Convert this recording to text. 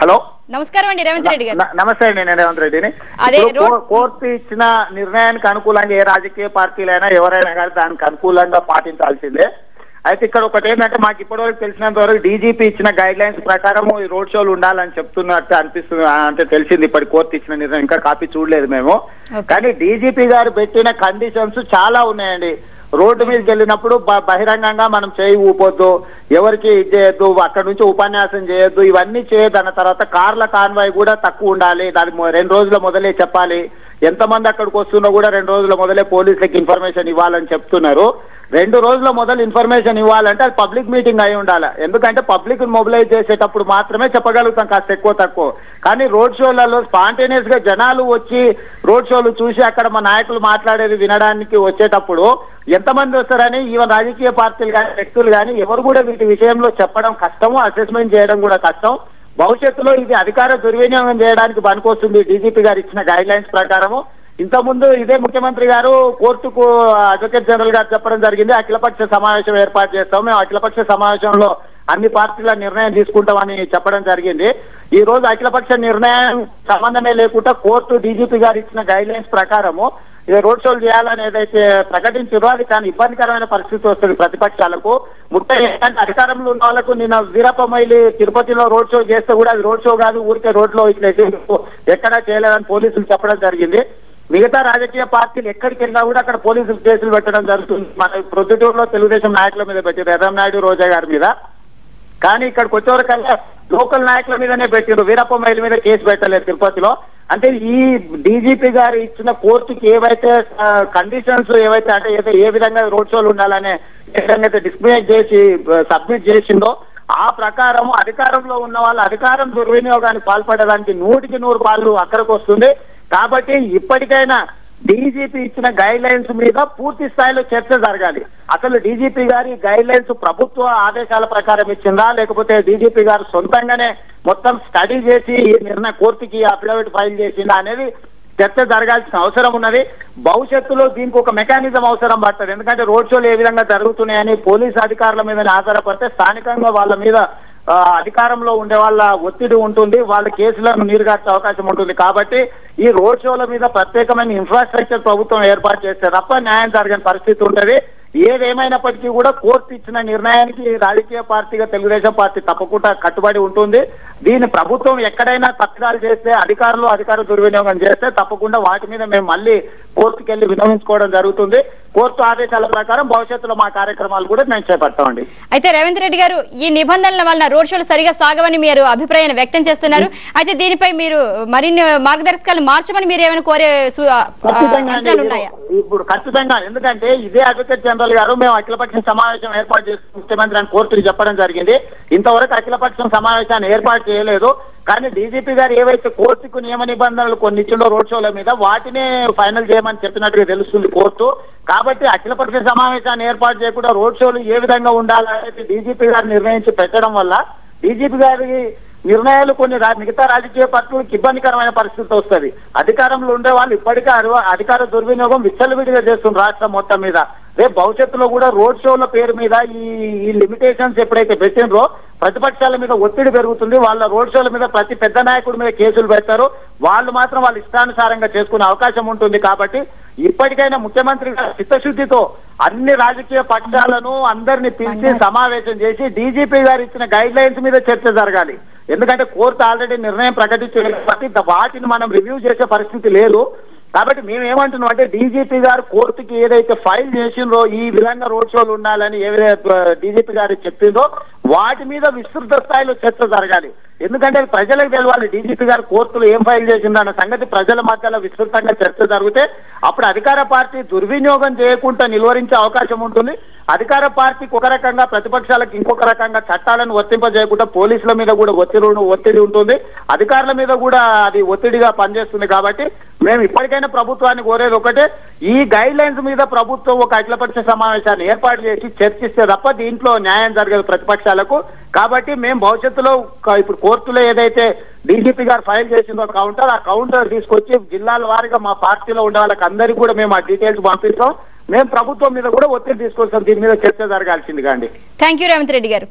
Hello, నమస్కారం అండి రేవంత్ రెడ్డి గారు. నమస్తే అండి, నేను రేవంత్ రెడ్డిని. కోర్టు ఇచ్చిన నిర్ణయానికి అనుకూలంగా ఏ రాజకీయ పార్టీలైనా ఎవరైనా కానీ దానికి అనుకూలంగా పాటించాల్సిందే. అయితే ఇక్కడ ఒకటి ఏంటంటే, మాకు ఇప్పటివరకు తెలిసినంత వరకు డీజీపీ ఇచ్చిన గైడ్ లైన్స్ ప్రకారం ఈ రోడ్ షోలు ఉండాలని చెప్తున్నట్టు అనిపిస్తుంది. అంటే తెలిసింది ఇప్పటి కోర్టు ఇచ్చిన నిర్ణయం, ఇంకా కాపీ చూడలేదు మేము. కానీ డీజీపీ గారు పెట్టిన కండిషన్స్ చాలా ఉన్నాయండి. రోడ్డు మీదకి వెళ్ళినప్పుడు బహిరంగంగా మనం చేయి ఊపొద్దు, ఎవరికి ఇది చేయొద్దు, అక్కడ నుంచి ఉపన్యాసం చేయొద్దు, ఇవన్నీ చేయొద్దు. అన్న తర్వాత కార్ల కాన్వాయ్ కూడా తక్కువ ఉండాలి, దాని 2 రోజుల మొదలే చెప్పాలి. ఎంతమంది అక్కడికి వస్తున్నా కూడా 2 రోజుల మొదలే పోలీసులకు ఇన్ఫర్మేషన్ ఇవ్వాలని చెప్తున్నారు. 2 రోజుల మొదలు ఇన్ఫర్మేషన్ ఇవ్వాలంటే అది పబ్లిక్ మీటింగ్ అయి ఉండాలి. ఎందుకంటే పబ్లిక్ మొబిలైజ్ చేసేటప్పుడు మాత్రమే చెప్పగలుగుతాం కాస్త ఎక్కువ తక్కువ. కానీ రోడ్ షోలలో స్పాంటేనియస్ గా జనాలు వచ్చి రోడ్ షోలు చూసి అక్కడ మా నాయకులు మాట్లాడేది వినడానికి వచ్చేటప్పుడు ఎంతమంది వస్తారని ఈవెన్ రాజకీయ పార్టీలు కానీ వ్యక్తులు కానీ ఎవరు కూడా వీటి విషయంలో చెప్పడం కష్టము, అసెస్మెంట్ చేయడం కూడా కష్టం. భవిష్యత్తులో ఇది అధికార దుర్వినియోగం చేయడానికి పనికొస్తుంది. డీజీపీ గారు ఇచ్చిన గైడ్ లైన్స్ ప్రకారము ఇంతకుముందు ఇదే ముఖ్యమంత్రి గారు కోర్టుకు అడ్వకేట్ జనరల్ గారు చెప్పడం జరిగింది, అఖిలపక్ష సమావేశం ఏర్పాటు చేస్తాం, మేము అఖిలపక్ష సమావేశంలో అన్ని పార్టీల నిర్ణయం తీసుకుంటామని చెప్పడం జరిగింది. ఈ రోజు అఖిలపక్ష నిర్ణయం సంబంధమే లేకుండా కోర్టు డీజీపీ గారు ఇచ్చిన గైడ్ లైన్స్ ప్రకారము రోడ్ షోలు చేయాలని ఏదైతే ప్రకటించారో అది కానీ ఇబ్బందికరమైన పరిస్థితి వస్తుంది ప్రతిపక్షాలకు. ముఖ్యంగా అధికారంలో ఉన్న వాళ్ళకు నిన్న వీరప్ప మొయిలీ తిరుపతిలో రోడ్ షో చేస్తే కూడా అది రోడ్ షో కాదు, ఊరికే రోడ్లో ఇట్లా ఎక్కడా చేయలేదని పోలీసులు చెప్పడం జరిగింది. మిగతా రాజకీయ పార్టీలు ఎక్కడికి వెళ్ళినా కూడా అక్కడ పోలీసులు కేసులు పెట్టడం జరుగుతుంది. మన ప్రొద్దుటూరులో తెలుగుదేశం నాయకుల మీద పెట్టారు, ఎర్రం నాయుడు, రోజా గారి మీద. కానీ ఇక్కడికి వచ్చేవరకల్లా లోకల్ నాయకుల మీదనే పెట్టారు, వీరప్ప మొయిలీ మీద కేసు పెట్టలేదు తిరుపతిలో. అంటే ఈ డీజీపీ గారు ఇచ్చిన కోర్టుకి ఏవైతే కండిషన్స్ ఏవైతే అంటే ఏ విధంగా రోడ్ షోలు ఉండాలనే ఏ విధంగా అయితే డిస్క్రిమినేట్ చేసి సబ్మిట్ చేసిందో ఆ ప్రకారం అధికారంలో ఉన్న వాళ్ళు అధికారం దుర్వినియోగానికి పాల్పడడానికి 100% అక్కడికి వస్తుంది. కాబట్టి ఇప్పటికైనా డీజీపీ ఇచ్చిన గైడ్ లైన్స్ మీద పూర్తి స్థాయిలో చర్చ జరగాలి. అసలు డీజీపీ గారి గైడ్ లైన్స్ ప్రభుత్వ ఆదేశాల ప్రకారం ఇచ్చిందా, లేకపోతే డీజీపీ గారు సొంతంగానే మొత్తం స్టడీ చేసి ఈ నిర్ణయం కోర్టుకి అఫిడవిట్ ఫైల్ చేసిందా అనేది చర్చ జరగాల్సిన అవసరం ఉన్నది. భవిష్యత్తులో దీనికి ఒక మెకానిజం అవసరం పడుతుంది. ఎందుకంటే రోడ్ షోలు ఏ విధంగా జరుగుతున్నాయని పోలీసు అధికారుల మీద ఆధారపడితే స్థానికంగా వాళ్ళ మీద అధికారంలో ఉండే వాళ్ళ ఒత్తిడి ఉంటుంది, వాళ్ళ కేసులను నీరుగార్చే అవకాశం ఉంటుంది. కాబట్టి ఈ రోడ్ షోల మీద ప్రత్యేకమైన ఇన్ఫ్రాస్ట్రక్చర్ ప్రభుత్వం ఏర్పాటు చేస్తే తప్ప న్యాయం జరగని పరిస్థితి ఉంటుంది. ఏదేమైనప్పటికీ కూడా కోర్టు ఇచ్చిన నిర్ణయానికి రాజకీయ పార్టీగా తెలుగుదేశం పార్టీ తప్పకుండా కట్టుబడి ఉంటుంది. దీని ప్రభుత్వం ఎక్కడైనా తప్పిదాలు చేస్తే అధికార దుర్వినియోగం చేస్తే తప్పకుండా వాటి మీద మేము మళ్ళీ కోర్టుకు వెళ్ళి విన్నవించుకోవడం జరుగుతుంది. కోర్టు ఆదేశాల ప్రకారం భవిష్యత్తులో మా కార్యక్రమాలు కూడా మేము చేపడతామండి. అయితే రేవంత్ రెడ్డి గారు, ఈ నిబంధనల వలన రోడ్ షోలు సరిగా సాగవని మీరు అభిప్రాయాన్ని వ్యక్తం చేస్తున్నారు. అయితే దీనిపై మీరు మరిన్ని మార్గదర్శకాలు మార్చమని మీరు ఏమైనా కోరే ఉన్నాయా? ఇప్పుడు ఖచ్చితంగా, ఎందుకంటే ఇదే అడ్వకేట్ జనరల్ గారు మేము అఖిలపక్షం సమావేశం ఏర్పాటు చేసి ముఖ్యమంత్రి అని కోర్టుకి చెప్పడం జరిగింది. ఇంతవరకు అఖిలపక్షం సమావేశాన్ని ఏర్పాటు చేయలేదు. కానీ డీజీపీ గారు ఏవైతే కోర్టుకు నియమ నిబంధనలు కొన్ని ఇచ్చిండో రోడ్ షోల మీద వాటినే ఫైనల్ చేయమని చెప్పినట్టుగా తెలుస్తుంది కోర్టు. కాబట్టి అఖిలపక్ష సమావేశాన్ని ఏర్పాటు చేయకుండా రోడ్ షోలు ఏ విధంగా ఉండాలనేది డీజీపీ గారు నిర్ణయించి పెట్టడం వల్ల డీజీపీ గారి నిర్ణయాలు కొన్ని మిగతా రాజకీయ పార్టీలకు ఇబ్బందికరమైన పరిస్థితి వస్తుంది. అధికారంలో ఉండే వాళ్ళు ఇప్పటికే అధికార దుర్వినియోగం విచ్చలవిడిగా చేస్తున్నారు రాష్ట్రం మొత్తం మీద. రేపు భవిష్యత్తులో కూడా రోడ్ షోల పేరు మీద ఈ లిమిటేషన్స్ ఎప్పుడైతే పెట్టినరో ప్రతిపక్షాల మీద ఒత్తిడి పెరుగుతుంది. వాళ్ళ రోడ్ షోల మీద ప్రతి పెద్ద నాయకుడి మీద కేసులు పెడతారు, వాళ్ళు మాత్రం వాళ్ళ ఇష్టానుసారంగా చేసుకునే అవకాశం ఉంటుంది. కాబట్టి ఇప్పటికైనా ముఖ్యమంత్రి గారి చిత్తశుద్ధితో అన్ని రాజకీయ పక్షాలను అందరినీ పిలిచి సమావేశం చేసి డీజీపీ గారు ఇచ్చిన గైడ్ లైన్స్ మీద చర్చ జరగాలి. ఎందుకంటే కోర్టు ఆల్రెడీ నిర్ణయం ప్రకటించలేదు కాబట్టి వాటిని మనం రివ్యూ చేసే పరిస్థితి లేదు. కాబట్టి మేము ఏమంటున్నాం అంటే డీజీపీ గారు కోర్టుకి ఏదైతే ఫైల్ చేసిండ్రో ఈ విధంగా రోడ్ షోలు ఉండాలని ఏదైతే డీజీపీ గారు చెప్పిందో వాటి మీద విస్తృత స్థాయిలో చర్చ జరగాలి. ఎందుకంటే ప్రజలకు తెలవాలి డీజీపీ గారు కోర్టులో ఏం ఫైల్ చేసిందన్న సంగతి ప్రజల మధ్యలో విస్తృతంగా చర్చ జరిగితే అప్పుడు అధికార పార్టీ దుర్వినియోగం చేయకుండా నిలువరించే అవకాశం ఉంటుంది. అధికార పార్టీకి ఒక రకంగా, ప్రతిపక్షాలకు ఇంకొక రకంగా చట్టాలను వర్తింపజేయకుండా పోలీసుల మీద కూడా ఒత్తిడి ఉంటుంది, అధికారుల మీద కూడా అది ఒత్తిడిగా పనిచేస్తుంది. కాబట్టి మేము ఇప్పటికైనా ప్రభుత్వాన్ని కోరేది ఒకటే, ఈ గైడ్ లైన్స్ మీద ప్రభుత్వం ఒక అఖిలపక్ష సమావేశాన్ని ఏర్పాటు చేసి చర్చిస్తే తప్ప దీంట్లో న్యాయం జరగదు ప్రతిపక్షాలకు. కాబట్టి మేము భవిష్యత్తులో ఇప్పుడు కోర్టులో ఏదైతే డీజీపీ గారు ఫైల్ చేసిందో కౌంటర్, ఆ కౌంటర్ తీసుకొచ్చి జిల్లాల వారీగా మా పార్టీలో ఉండే వాళ్ళకి అందరికీ కూడా మేము ఆ డీటెయిల్స్ పంపిస్తాం. మేము ప్రభుత్వం మీద కూడా ఒత్తిడి తీసుకొస్తాం, దీని మీద చర్చ జరగాల్సిందిగా అండి. థ్యాంక్ యూ రేవంత్ రెడ్డి గారు.